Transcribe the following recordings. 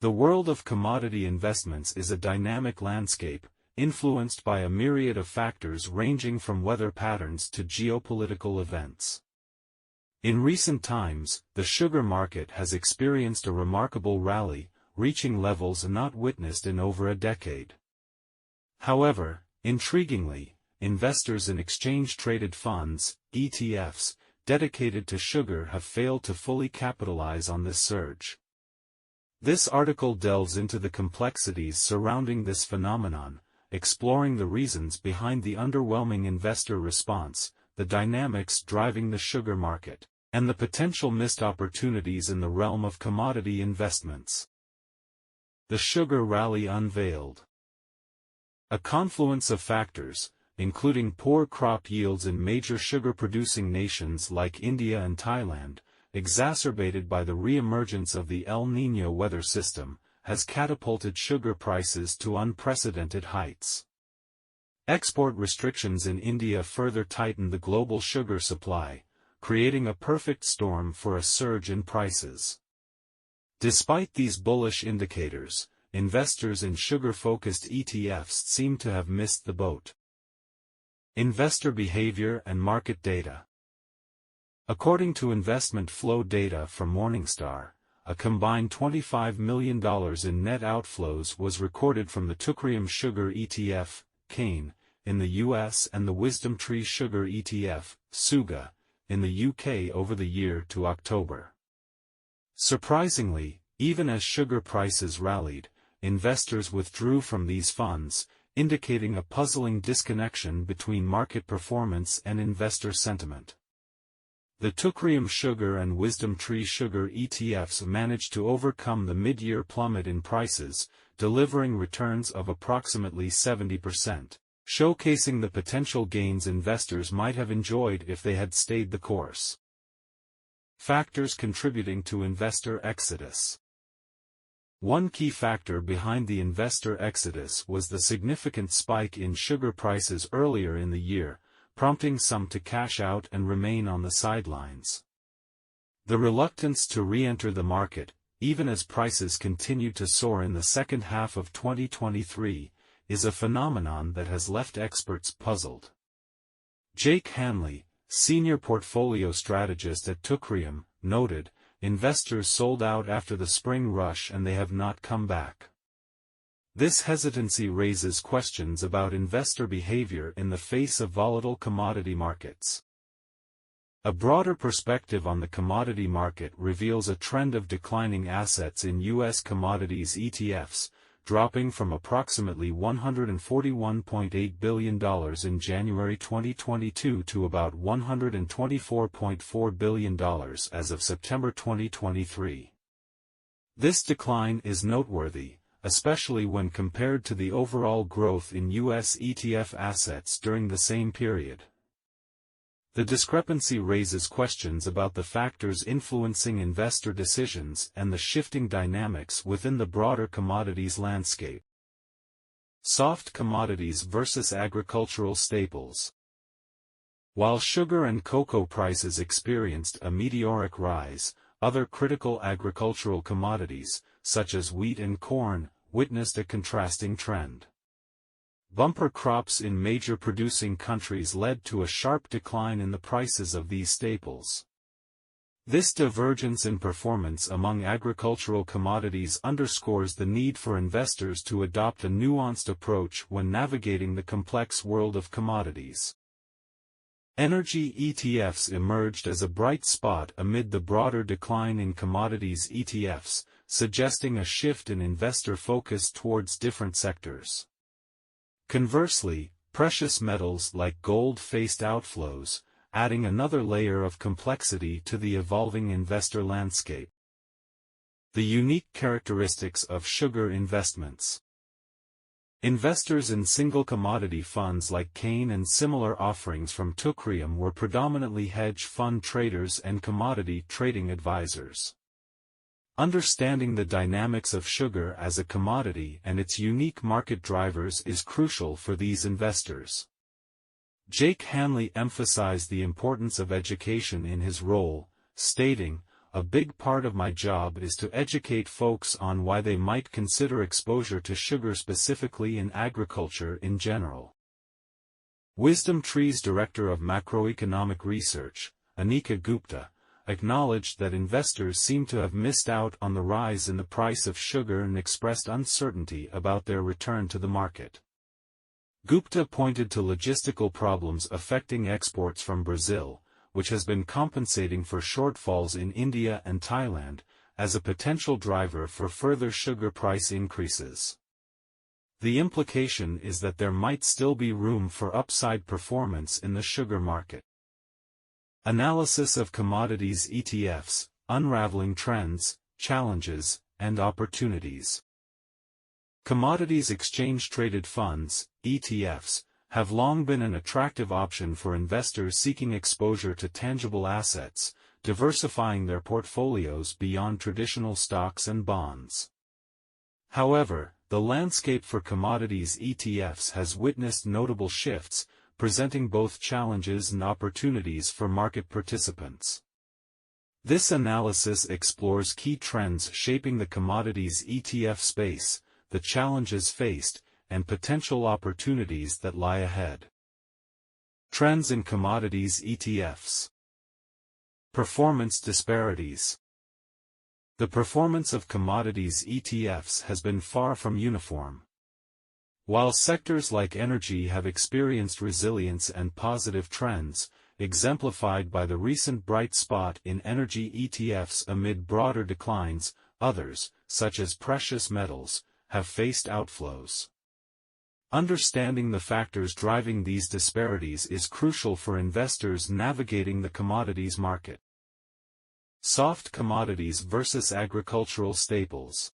The world of commodity investments is a dynamic landscape, influenced by a myriad of factors ranging from weather patterns to geopolitical events. In recent times, the sugar market has experienced a remarkable rally, reaching levels not witnessed in over a decade. However, intriguingly, investors in exchange-traded funds, ETFs, dedicated to sugar have failed to fully capitalize on this surge. This article delves into the complexities surrounding this phenomenon, exploring the reasons behind the underwhelming investor response, the dynamics driving the sugar market, and the potential missed opportunities in the realm of commodity investments. The sugar rally unveiled. A confluence of factors, including poor crop yields in major sugar-producing nations like India and Thailand, exacerbated by the re-emergence of the El Niño weather system, has catapulted sugar prices to unprecedented heights. Export restrictions in India further tightened the global sugar supply, creating a perfect storm for a surge in prices. Despite these bullish indicators, investors in sugar-focused ETFs seem to have missed the boat. Investor behavior and market data. According to investment flow data from Morningstar, a combined $25 million in net outflows was recorded from the Teucrium Sugar ETF, CANE, in the US and the WisdomTree Sugar ETF, SUGA, in the UK over the year to October. Surprisingly, even as sugar prices rallied, investors withdrew from these funds, indicating a puzzling disconnection between market performance and investor sentiment. The Teucrium Sugar and WisdomTree Sugar ETFs managed to overcome the mid-year plummet in prices, delivering returns of approximately 70%, showcasing the potential gains investors might have enjoyed if they had stayed the course. Factors contributing to investor exodus. One key factor behind the investor exodus was the significant spike in sugar prices earlier in the year, prompting some to cash out and remain on the sidelines. The reluctance to re-enter the market, even as prices continued to soar in the second half of 2023, is a phenomenon that has left experts puzzled. Jake Hanley, senior portfolio strategist at Teucrium, noted, "Investors sold out after the spring rush and they have not come back." This hesitancy raises questions about investor behavior in the face of volatile commodity markets. A broader perspective on the commodity market reveals a trend of declining assets in U.S. commodities ETFs, dropping from approximately $141.8 billion in January 2022 to about $124.4 billion as of September 2023. This decline is noteworthy, especially when compared to the overall growth in U.S. ETF assets during the same period. The discrepancy raises questions about the factors influencing investor decisions and the shifting dynamics within the broader commodities landscape. Soft commodities versus agricultural staples. While sugar and cocoa prices experienced a meteoric rise, other critical agricultural commodities, such as wheat and corn, witnessed a contrasting trend. Bumper crops in major producing countries led to a sharp decline in the prices of these staples. This divergence in performance among agricultural commodities underscores the need for investors to adopt a nuanced approach when navigating the complex world of commodities. Energy ETFs emerged as a bright spot amid the broader decline in commodities ETFs, suggesting a shift in investor focus towards different sectors. Conversely, precious metals like gold faced outflows, adding another layer of complexity to the evolving investor landscape. The unique characteristics of sugar investments. Investors in single commodity funds like CANE and similar offerings from Teucrium were predominantly hedge fund traders and commodity trading advisors. Understanding the dynamics of sugar as a commodity and its unique market drivers is crucial for these investors. Jake Hanley emphasized the importance of education in his role, stating, a big part of my job is to educate folks on why they might consider exposure to sugar specifically in agriculture in general. WisdomTree's Director of Macroeconomic Research, Anika Gupta, acknowledged that investors seem to have missed out on the rise in the price of sugar and expressed uncertainty about their return to the market. Gupta pointed to logistical problems affecting exports from Brazil, which has been compensating for shortfalls in India and Thailand, as a potential driver for further sugar price increases. The implication is that there might still be room for upside performance in the sugar market. Analysis of commodities ETFs, unraveling trends, challenges, and opportunities. Commodities exchange-traded funds, ETFs, have long been an attractive option for investors seeking exposure to tangible assets, diversifying their portfolios beyond traditional stocks and bonds. However, the landscape for commodities ETFs has witnessed notable shifts, presenting both challenges and opportunities for market participants. This analysis explores key trends shaping the commodities ETF space, the challenges faced, and potential opportunities that lie ahead. Trends in commodities ETFs. Performance disparities. The performance of commodities ETFs has been far from uniform. While sectors like energy have experienced resilience and positive trends, exemplified by the recent bright spot in energy ETFs amid broader declines, others, such as precious metals, have faced outflows. Understanding the factors driving these disparities is crucial for investors navigating the commodities market. Soft commodities versus agricultural staples.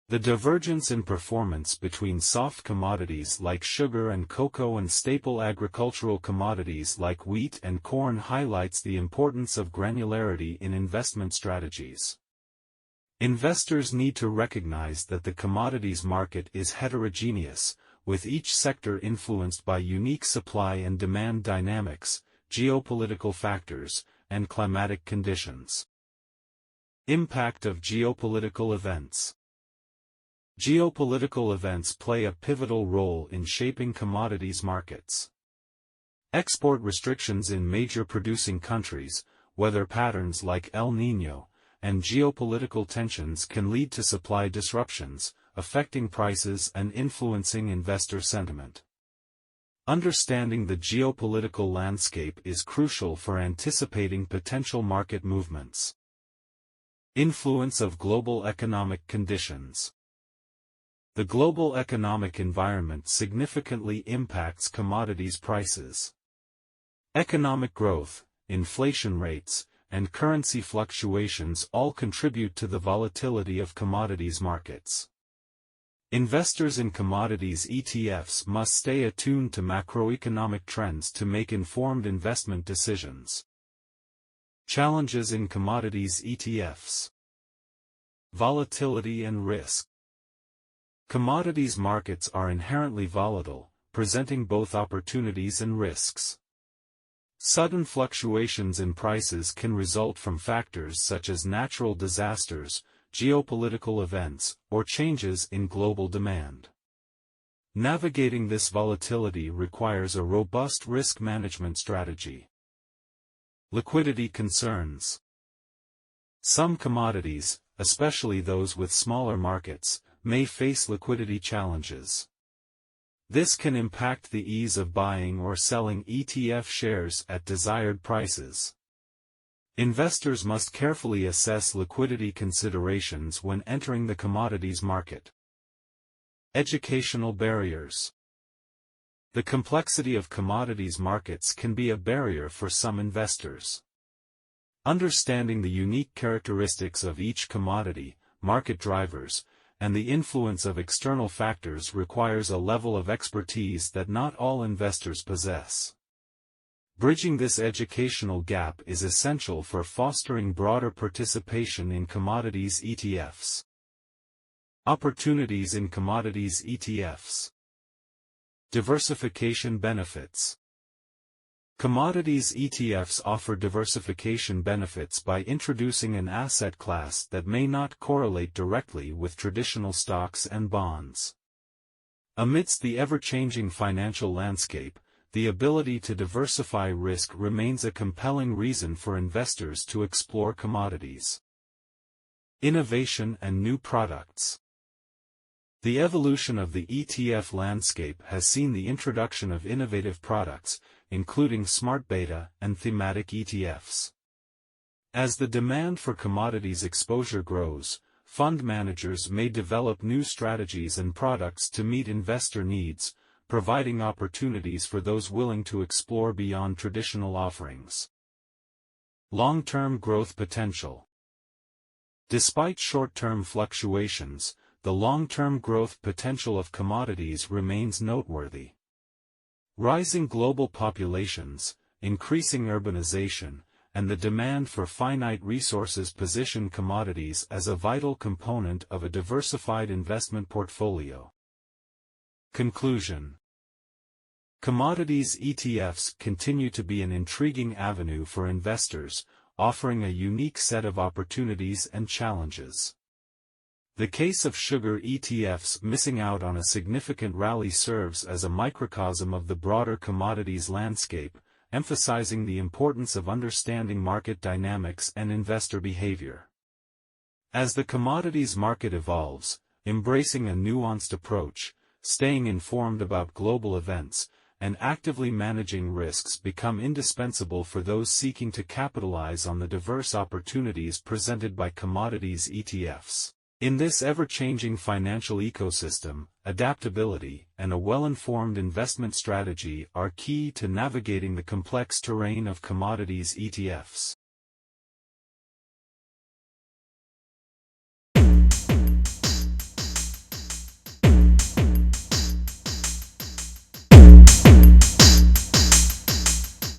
The divergence in performance between soft commodities like sugar and cocoa and staple agricultural commodities like wheat and corn highlights the importance of granularity in investment strategies. Investors need to recognize that the commodities market is heterogeneous, with each sector influenced by unique supply and demand dynamics, geopolitical factors, and climatic conditions. Impact of geopolitical events. Geopolitical events play a pivotal role in shaping commodities markets. Export restrictions in major producing countries, weather patterns like El Niño, and geopolitical tensions can lead to supply disruptions, affecting prices and influencing investor sentiment. Understanding the geopolitical landscape is crucial for anticipating potential market movements. Influence of global economic conditions. The global economic environment significantly impacts commodities prices. Economic growth, inflation rates, and currency fluctuations all contribute to the volatility of commodities markets. Investors in commodities ETFs must stay attuned to macroeconomic trends to make informed investment decisions. Challenges in commodities ETFs. Volatility and risk. Commodities markets are inherently volatile, presenting both opportunities and risks. Sudden fluctuations in prices can result from factors such as natural disasters, geopolitical events, or changes in global demand. Navigating this volatility requires a robust risk management strategy. Liquidity concerns. Some commodities, especially those with smaller markets, may face liquidity challenges. This can impact the ease of buying or selling ETF shares at desired prices. Investors must carefully assess liquidity considerations when entering the commodities market. Educational barriers. The complexity of commodities markets can be a barrier for some investors. Understanding the unique characteristics of each commodity, market drivers, and the influence of external factors requires a level of expertise that not all investors possess. Bridging this educational gap is essential for fostering broader participation in commodities ETFs. Opportunities in commodities ETFs. Diversification benefits. Commodities ETFs offer diversification benefits by introducing an asset class that may not correlate directly with traditional stocks and bonds. Amidst the ever-changing financial landscape, the ability to diversify risk remains a compelling reason for investors to explore commodities. Innovation and new products. The evolution of the ETF landscape has seen the introduction of innovative products, including smart beta and thematic ETFs. As the demand for commodities exposure grows, fund managers may develop new strategies and products to meet investor needs, providing opportunities for those willing to explore beyond traditional offerings. Long-term growth potential. Despite short-term fluctuations, the long-term growth potential of commodities remains noteworthy. Rising global populations, increasing urbanization, and the demand for finite resources position commodities as a vital component of a diversified investment portfolio. Conclusion. Commodities ETFs continue to be an intriguing avenue for investors, offering a unique set of opportunities and challenges. The case of sugar ETFs missing out on a significant rally serves as a microcosm of the broader commodities landscape, emphasizing the importance of understanding market dynamics and investor behavior. As the commodities market evolves, embracing a nuanced approach, staying informed about global events, and actively managing risks become indispensable for those seeking to capitalize on the diverse opportunities presented by commodities ETFs. In this ever-changing financial ecosystem, adaptability and a well-informed investment strategy are key to navigating the complex terrain of commodities ETFs.